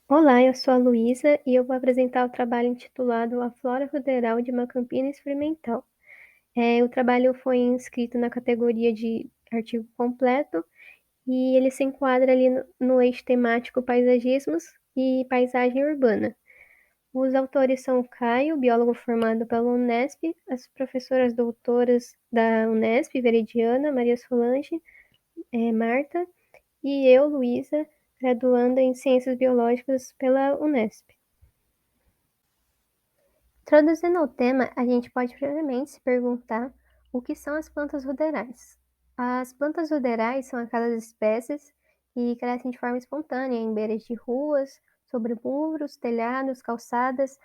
Olá, eu sou a Luísa e eu vou apresentar o trabalho intitulado A Flora Ruderal de uma Campina Experimental. O trabalho foi inscrito na categoria de artigo completo e ele se enquadra ali no eixo temático paisagismos e paisagem urbana. Os autores são o Caio, biólogo formado pela Unesp, as professoras doutoras da Unesp, Veridiana, Maria Solange, Marta, e eu, Luísa, graduanda em Ciências Biológicas pela Unesp. Introduzindo o tema, a gente pode primeiramente se perguntar o que são as plantas ruderais. As plantas ruderais são aquelas espécies que crescem de forma espontânea em beiras de ruas, sobre muros, telhados, calçadas,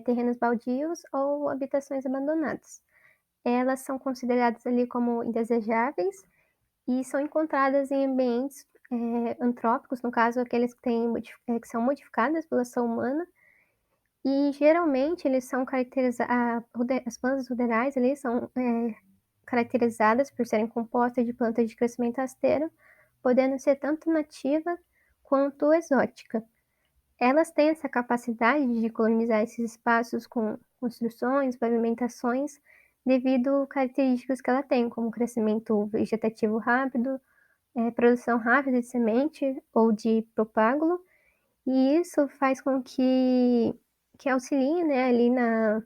terrenos baldios ou habitações abandonadas. Elas são consideradas ali como indesejáveis e são encontradas em ambientes antrópicos, no caso aqueles que são modificados pela ação humana, e geralmente eles são as plantas ruderais ali são caracterizadas por serem compostas de plantas de crescimento rasteiro, podendo ser tanto nativa quanto exótica. Elas têm essa capacidade de colonizar esses espaços com construções, pavimentações, devido a características que ela tem, como crescimento vegetativo rápido, produção rápida de semente ou de propágulo, e isso faz com que auxilie, né, ali na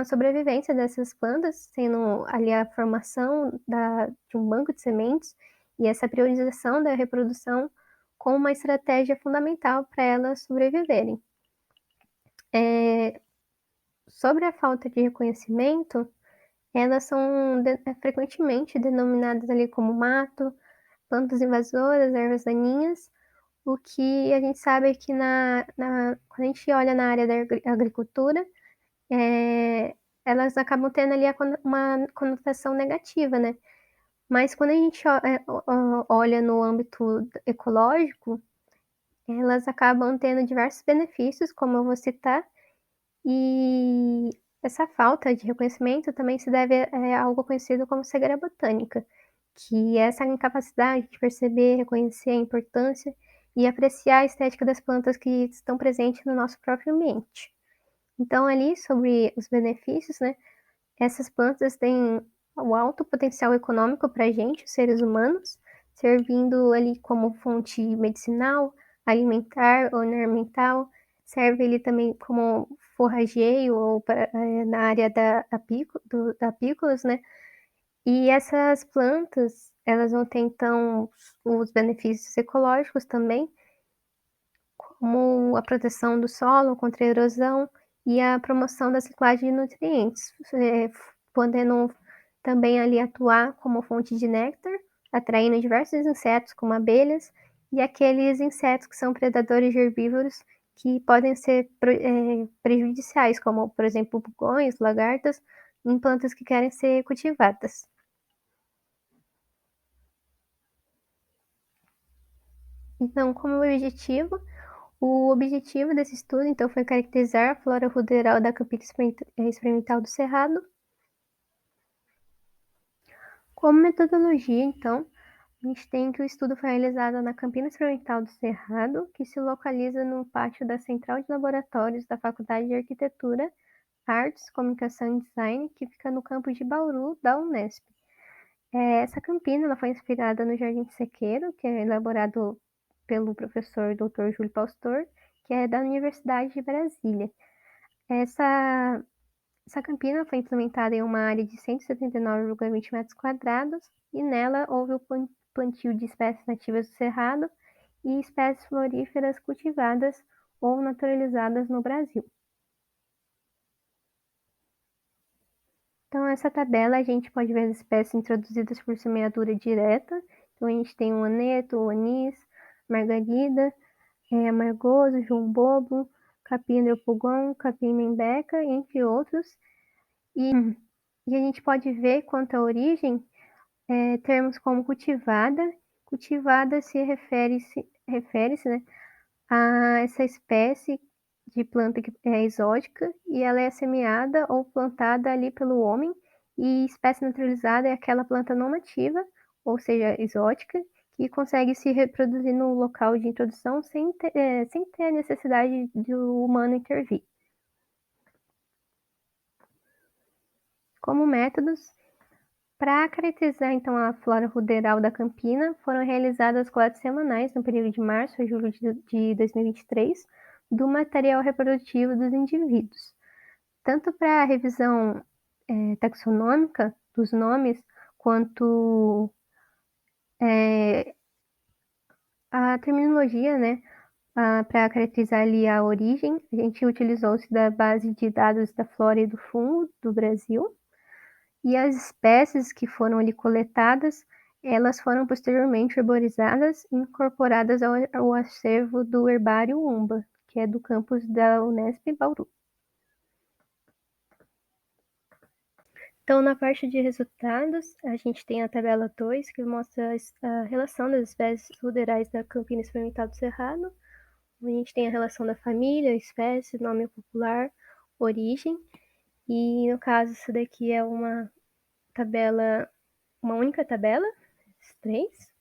sobrevivência dessas plantas, sendo ali a formação de um banco de sementes e essa priorização da reprodução como uma estratégia fundamental para elas sobreviverem. Sobre a falta de reconhecimento, elas são frequentemente denominadas ali como mato, plantas invasoras, ervas daninhas. O que a gente sabe é que quando a gente olha na área da agricultura, é, elas acabam tendo ali uma conotação negativa, né? Mas quando a gente olha no âmbito ecológico, elas acabam tendo diversos benefícios, como eu vou citar, e essa falta de reconhecimento também se deve a algo conhecido como cegueira botânica, que é essa incapacidade de perceber, reconhecer a importância e apreciar a estética das plantas que estão presentes no nosso próprio ambiente. Então, ali sobre os benefícios, né? Essas plantas têm o alto potencial econômico para a gente, os seres humanos, servindo ali como fonte medicinal, alimentar, ornamental, serve ali também como forrageio ou na área da apícolas, né? E essas plantas, elas vão ter então os benefícios ecológicos também, como a proteção do solo contra a erosão e a promoção da ciclagem de nutrientes, podendo também ali atuar como fonte de néctar, atraindo diversos insetos como abelhas e aqueles insetos que são predadores de herbívoros que podem ser prejudiciais, como por exemplo pulgões, lagartas, em plantas que querem ser cultivadas. Então, como o objetivo desse estudo, então, foi caracterizar a flora ruderal da Campina Experimental do Cerrado. Como metodologia, então, a gente tem que o estudo foi realizado na Campina Experimental do Cerrado, que se localiza no pátio da Central de Laboratórios da Faculdade de Arquitetura, Artes, Comunicação e Design, que fica no campus de Bauru, da Unesp. Essa campina ela foi inspirada no Jardim Sequeiro, que é elaborado pelo professor Dr. Júlio Pastor, que é da Universidade de Brasília. Essa, essa campina foi implementada em uma área de 179,20 metros quadrados e nela houve o plantio de espécies nativas do cerrado e espécies floríferas cultivadas ou naturalizadas no Brasil. Então, essa tabela a gente pode ver as espécies introduzidas por semeadura direta. Então, a gente tem o aneto, o anis, margarida, amargoso, jumbobo, capim delpugão, capim membeca, entre outros. E a gente pode ver quanto à origem, termos como cultivada. Cultivada refere-se, né, a essa espécie de planta que é exótica e ela é semeada ou plantada ali pelo homem, e espécie naturalizada é aquela planta não nativa, ou seja, exótica, que consegue se reproduzir no local de introdução sem ter a necessidade do humano intervir. Como métodos, para caracterizar então a flora ruderal da Campina, foram realizadas coletas semanais no período de março a julho de 2023 do material reprodutivo dos indivíduos, tanto para a revisão taxonômica dos nomes, quanto a terminologia, né, para caracterizar ali a origem. A gente utilizou-se da base de dados da flora e do fungo do Brasil, e as espécies que foram ali coletadas, elas foram posteriormente arborizadas e incorporadas ao acervo do Herbário UMBA, que é do campus da Unesp Bauru. Então, na parte de resultados, a gente tem a tabela 2, que mostra a relação das espécies ruderais da Campina Experimental do Cerrado. A gente tem a relação da família, espécie, nome popular, origem. E, no caso, isso daqui é uma única tabela, esses três.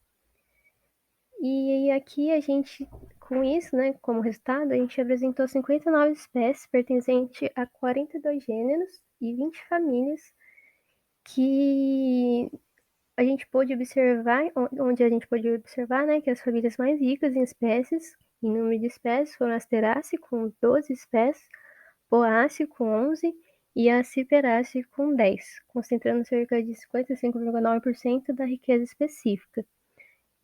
E aqui a gente, com isso, né, como resultado, a gente apresentou 59 espécies pertencentes a 42 gêneros e 20 famílias que a gente pôde observar, onde a gente pôde observar, né, que as famílias mais ricas em espécies, em número de espécies, foram a Asteraceae, com 12 espécies, Poaceae, com 11, e a Ciperaceae, com 10, concentrando cerca de 55,9% da riqueza específica.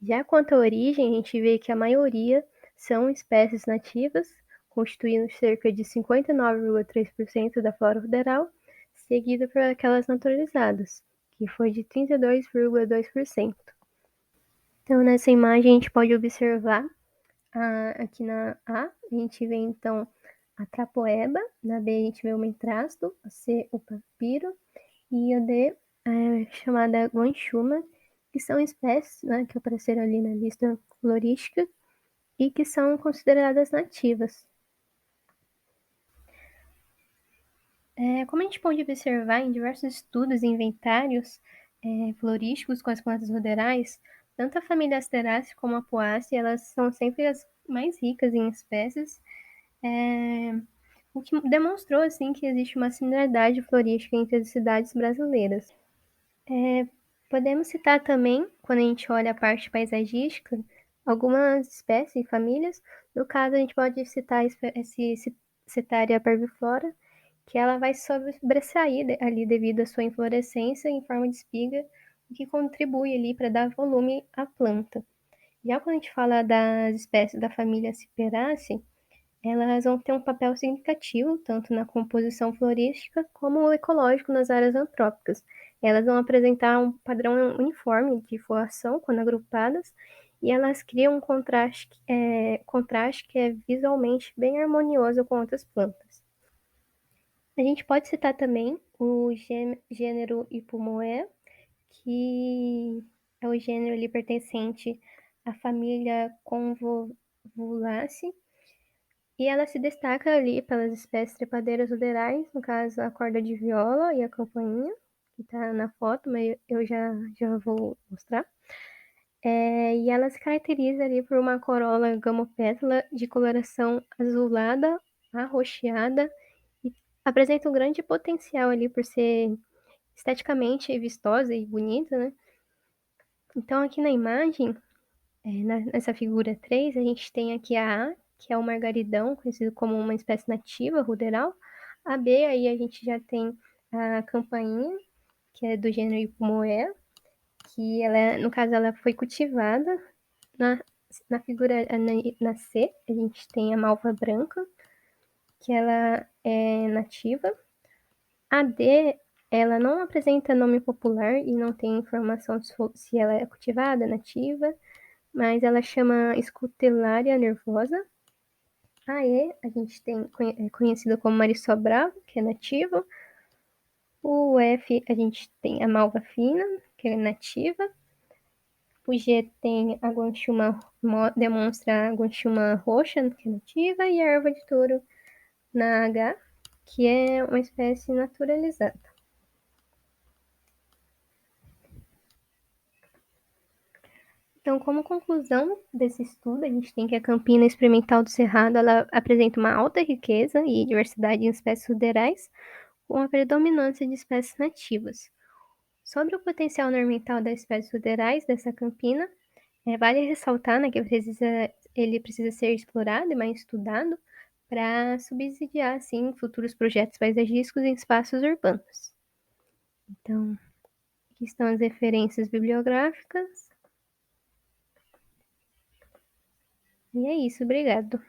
Já quanto à origem, a gente vê que a maioria são espécies nativas, constituindo cerca de 59,3% da flora ruderal, seguida por aquelas naturalizadas, que foi de 32,2%. Então, nessa imagem, a gente pode observar, aqui na A, a gente vê então a Trapoeba, na B a gente vê o Mentrasto, a C o Papiro, e a D chamada Guanchuma, que são espécies, né, que apareceram ali na lista florística e que são consideradas nativas. Como a gente pode observar em diversos estudos e inventários florísticos com as plantas ruderais, tanto a família Asteraceae como a Poaceae, elas são sempre as mais ricas em espécies, o que demonstrou assim que existe uma similaridade florística entre as cidades brasileiras. Podemos citar também, quando a gente olha a parte paisagística, algumas espécies e famílias. No caso, a gente pode citar esse Setaria parviflora, que ela vai sobressair ali devido à sua inflorescência em forma de espiga, o que contribui ali para dar volume à planta. Já quando a gente fala das espécies da família Ciperaceae, elas vão ter um papel significativo tanto na composição florística como ecológico nas áreas antrópicas. Elas vão apresentar um padrão uniforme de floração quando agrupadas, e elas criam um contraste que é visualmente bem harmonioso com outras plantas. A gente pode citar também o gênero Ipomoea, que é o gênero ali pertencente à família Convolvulaceae, e ela se destaca ali pelas espécies trepadeiras ruderais, no caso a corda de viola e a campainha, que está na foto, mas eu já vou mostrar. E ela se caracteriza ali por uma corola gamopétala de coloração azulada, arroxeada, e apresenta um grande potencial ali por ser esteticamente vistosa e bonita, né? Então aqui na imagem, nessa figura 3, a gente tem aqui a A, que é o margaridão, conhecido como uma espécie nativa ruderal. A B, aí a gente já tem a campainha, que é do gênero Ipomoea, que ela, no caso, ela foi cultivada. Na figura na C, a gente tem a malva branca, que ela é nativa. A D, ela não apresenta nome popular e não tem informação se ela é cultivada, nativa, mas ela chama Scutellaria nervosa. A E, a gente tem conhecida como Marisol Bravo, que é nativo. O F, a gente tem a malva fina, que é nativa. O G tem a guanchuma, demonstra a guanchuma roxa, que é nativa, e a erva de touro na H, que é uma espécie naturalizada. Então, como conclusão desse estudo, a gente tem que a Campina Experimental do Cerrado, ela apresenta uma alta riqueza e diversidade em espécies ruderais, com a predominância de espécies nativas. Sobre o potencial ornamental das espécies ruderais dessa campina, vale ressaltar, né, que ele precisa ser explorado e mais estudado para subsidiar, assim, futuros projetos paisagísticos em espaços urbanos. Então, aqui estão as referências bibliográficas. E é isso, obrigado.